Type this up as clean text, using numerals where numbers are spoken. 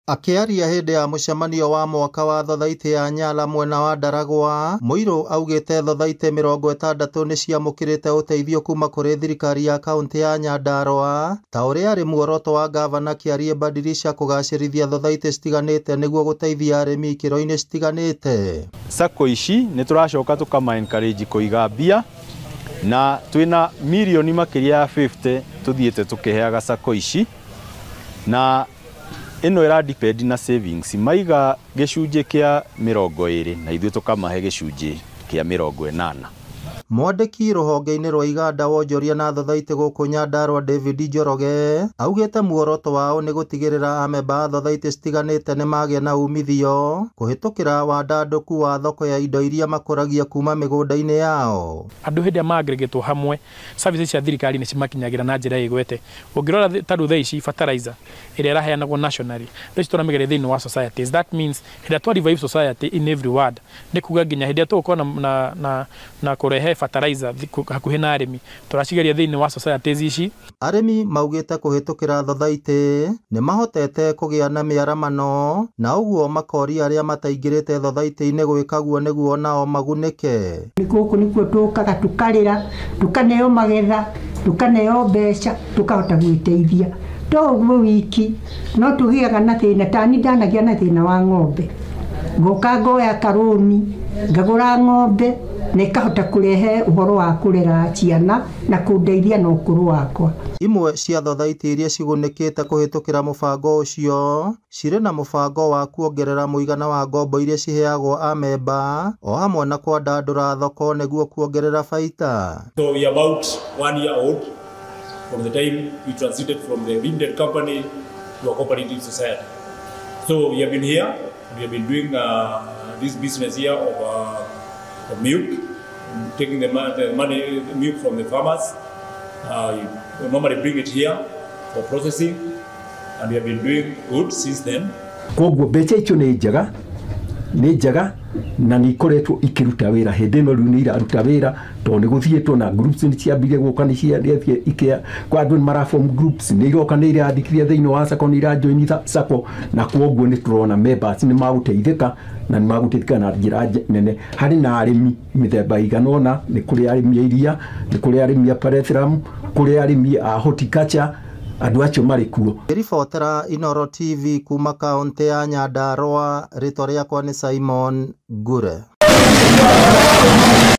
Akiaria hindi ya mucemanio wa mwaka wa thothaitĩ ya Nyala mwena wa Ndaragwa, Mũirũ augĩte thothaitĩ 60 nĩ ciamũkĩrĩte ũteithio kuma kũrĩ thirikari ya kaunti ya Nyandarua, ta ũrĩa arĩ muoroto wa gavana Kiarie Badilisha kũgacĩrithia thothaitĩ citiganĩte nĩguo gũteithia arĩmi ikĩro-inĩ citiganĩte. Sacco ici nĩ tũracoka tũkama encourage kũiga mbia na twĩna mirioni makĩria ya 50 tũthiĩte tũkĩheaga sacco ici, na ino ira depend na savings maiga gĩcunjĩ kĩa 20 na ithuĩ tũkamahe gĩcunjĩ kĩa 80. Mwandĩki rũhonge-inĩ rwa iganda wonjoria na thothaitĩ gũkũ Nyandarua David Njoroge augĩte muoroto wao nĩ gũtigĩrĩra amemba a thothaitĩ citiganĩte nĩ magĩa na umithio kũhĩtũkĩra wandandũku wa thoko ya indo iria makũragia kuma mĩgũnda-inĩ yao. Andũ hĩndĩ magregetwo hamwe, services cia thirikari nĩ cimakinyagĩra na njĩra ĩgwete. Ũngĩrora ta rũtha ici fertilizer ĩrĩa ĩraheanagwo nationally, rĩu tũramĩgeria thĩinĩ wa societies. That means hĩndĩ twa revive society in every ward, nĩ kuga nginya hĩndĩ tũgũkorwo na kũrehe fertilizer hakuhĩ na arĩmi tũracigeria thĩinĩ wa societies ici. Arĩmi maugĩte kũhĩtũkĩra thothaitĩ nĩ mahotete kũgĩa na mĩaramano, na ũguo makoria arĩa mataingĩrĩte thothaitĩ-inĩ gwĩkaguo nĩguo nao magunĩke. Gũkũ nĩkuo tũkaga tũkarĩra, tũkaneo magetha, tũkaneo mbeca, tũkahota gwĩteithia. To ũguo wiki no tũgĩaga na thĩna, tani ndanagĩa na thĩna wa ng'ombe, ngoka ngoya karũni ngagũra ng'ombe na ikahota kũrehe ũhoro wa kũrera ciana na kũndeithia na ũkũrũ wakwa. Imwe cia thothaitĩ iria cigunĩkĩte kũhĩtũkĩra mũbango ũcio cirĩ na mũbango wa kuongerera mũigana wa ngombo iria ciheagwo amemba o hamwe na kwandandũra thoko nĩguo kuongerera baita. So we are about 1 year old from the time we transited from the limited company to a cooperative society. So we have been here, we have been doing this business here of milk, taking the milk from the farmers. We normally bring it here for processing, and we have been doing good since then. Koguo mbeca icio nĩ njega na nĩ ikoretwo ikiruta wĩra. Hĩndĩ ĩno rĩu nĩ iraruta wĩra tondũ nĩ gũthiĩtwo na groups nĩ ciambire gũka nĩ ciathiĩ ikĩa kwa andũ maraform groups nĩ iroka nĩ irandĩkithia thĩinĩ wa sacco nĩ irajoin sacco, na koguo nĩ tũrona members nĩ magũteithĩka na nĩ magũteithĩka na njĩra nene. Harĩ na arĩmi mĩthemba igana ũna, nĩ kũrĩ arĩmi a iria, nĩ kũrĩ arĩmi a Parethram, kũrĩ arĩmi a horticulture, andũ acio marĩ kuo. Ribotera Inooro TV kuma kaunti ya Nyandarua, rĩtwa rĩakwa nĩ Simon Ngure.